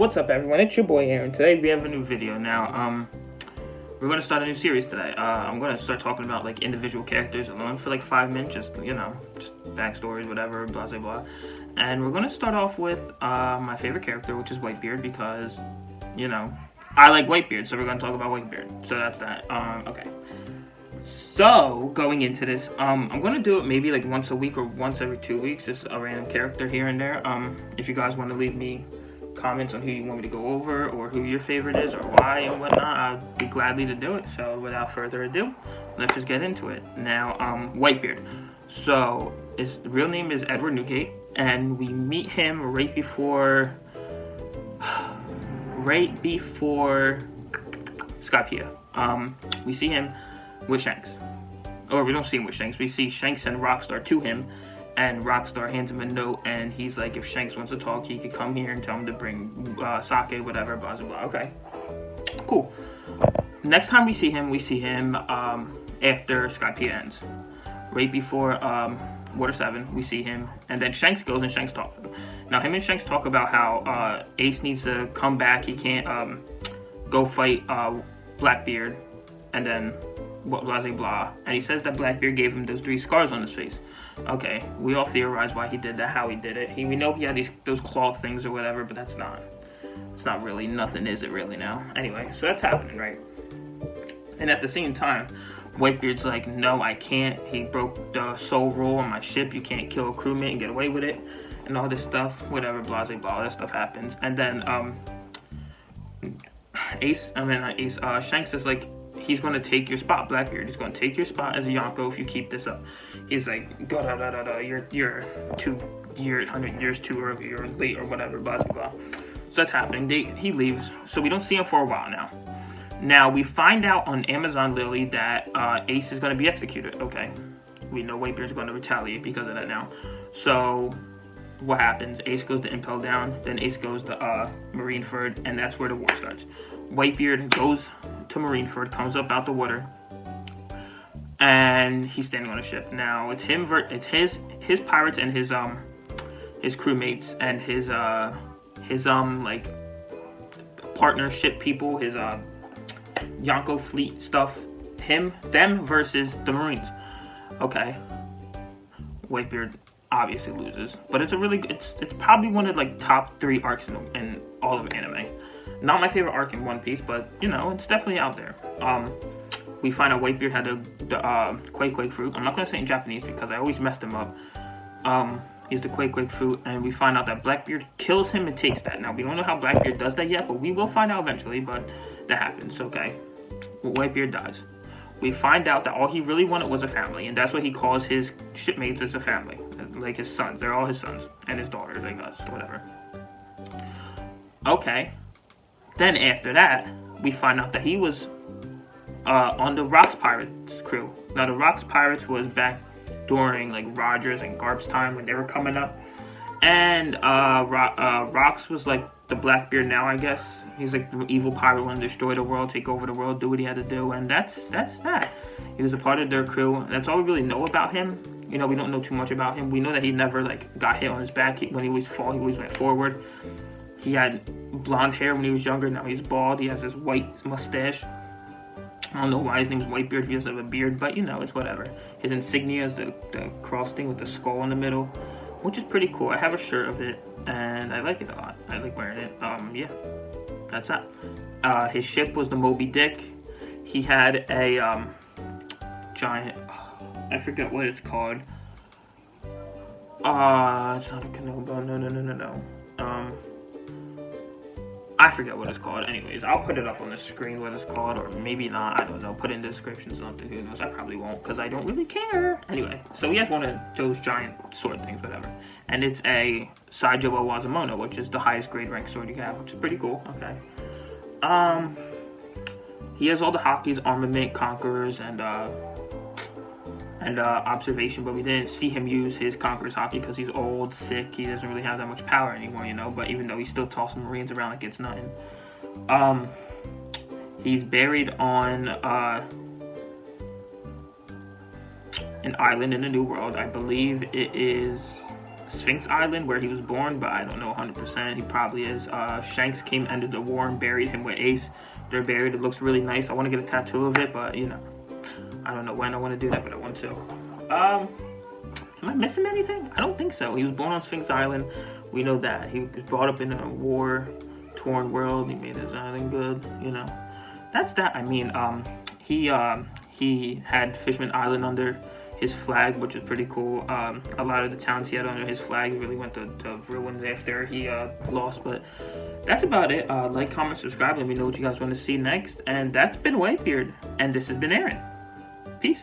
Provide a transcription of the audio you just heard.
What's up, everyone? It's your boy Aaron. Today we have a new video. Now, we're gonna start a new series today. I'm gonna start talking about like individual characters alone for like 5 minutes, just backstories, whatever, blah blah blah. And we're gonna start off with my favorite character, which is Whitebeard, because I like Whitebeard, so we're gonna talk about Whitebeard. So that's that. Okay. So going into this, I'm gonna do it maybe like once a week or once every 2 weeks, just a random character here and there. If you guys want to leave me comments on who you want me to go over or who your favorite is or why and whatnot, I'd be gladly to do it. So without further ado, let's just get into it. Now, Whitebeard. So his real name is Edward Newgate, and we meet him right before Skypiea. We see him with Shanks. Or we don't see him with Shanks. We see Shanks and Rockstar to him, and Rockstar hands him a note, and he's like, if Shanks wants to talk, he could come here and tell him to bring sake, whatever, blah, blah, blah. Okay, cool. Next time we see him after Skypiea ends. Right before Water 7, we see him, and then Shanks goes and Shanks talks. Now, him and Shanks talk about how Ace needs to come back. He can't go fight Blackbeard, and then blah, blah, blah. And he says that Blackbeard gave him those 3 scars on his face. Okay, we all theorize why he did that, how he did it. We know he had those claw things or whatever, but it's not really nothing, is it really now? Anyway, so that's happening, right? And at the same time, Whitebeard's like, no, I can't. He broke the soul rule on my ship. You can't kill a crewmate and get away with it, and all this stuff, whatever, blah, blah, blah. That stuff happens, and then Shanks is like, he's going to take your spot, Blackbeard. He's going to take your spot as a Yonko if you keep this up. He's like, you're 100 years too early, you're late, or whatever, blah, blah, blah. So that's happening. He leaves, so we don't see him for a while now. Now, we find out on Amazon Lily that Ace is going to be executed. Okay, we know Whitebeard's going to retaliate because of that now. So what happens? Ace goes to Impel Down, then Ace goes to Marineford, and that's where the war starts. Whitebeard goes to Marineford, comes up out the water, and he's standing on a ship. Now it's his pirates and his crewmates and his like partnership people, his Yonko fleet stuff. Them versus the Marines. Okay, Whitebeard obviously loses, but it's probably one of like top 3 arcs in all of anime. Not my favorite arc in OnePiece, but it's definitely out there. We find out Whitebeard had the Quake fruit. I'm not gonna say in Japanese because I always messed him up. He's the Quake fruit, and we find out that Blackbeard kills him and takes that. Now we don't know how Blackbeard does that yet, but we will find out eventually. But that happens. Okay, well, Whitebeard dies. We find out that all he really wanted was a family, and that's what he calls his shipmates as a family, like his sons. They're all his sons and his daughters, I guess, whatever. Okay. Then after that, we find out that he was on the Rocks Pirates crew. Now the Rocks Pirates was back during like Rogers and Garp's time when they were coming up, and Rocks was like the Blackbeard now, I guess. He's like the evil pirate, want to destroy the world, take over the world, do what he had to do, and that's that. He was a part of their crew. That's all we really know about him. We don't know too much about him. We know that he never like got hit on his back. When he always fall, he always went forward. He had blonde hair when he was younger. Now he's bald. He has this white mustache. I don't know why his name's Whitebeard. He doesn't have a beard, but it's whatever. His insignia is the cross thing with the skull in the middle, which is pretty cool. I have a shirt of it, and I like it a lot. I like wearing it. Yeah, that's that. His ship was the Moby Dick. He had a giant. I forget what it's called. It's not a Kanobo. No. I forget what it's called. Anyways, I'll put it up on the screen what it's called, or maybe not. I don't know. Put it in the description, something. Who knows? I probably won't because I don't really care. Anyway, so he has one of those giant sword things, whatever. And it's a Saijo Wazamono, which is the highest grade rank sword you can have, which is pretty cool. Okay. He has all the Hoki's armament, conquerors, and observation, but we didn't see him use his Conqueror's Haki because he's old, sick. He doesn't really have that much power anymore, but even though he's still tossing Marines around like it's nothing. He's buried on an island in the New World. I believe it is Sphinx Island where he was born, but I don't know 100%. He probably is. Shanks came, ended the war, and buried him with Ace. They're buried. It looks really nice. I want to get a tattoo of it, but you know, I don't know when I want to do that, but I want to. Am I missing anything? I don't think so. He was born on Sphinx Island. We know that. He was brought up in a war-torn world. He made his island good, you know. That's that. I mean, he had Fishman Island under his flag, which is pretty cool. A lot of the towns he had under his flag, he really went to ruins after he lost. But that's about it. Like, comment, subscribe. Let me know what you guys want to see next. And that's been Whitebeard. And this has been Aaron. Peace.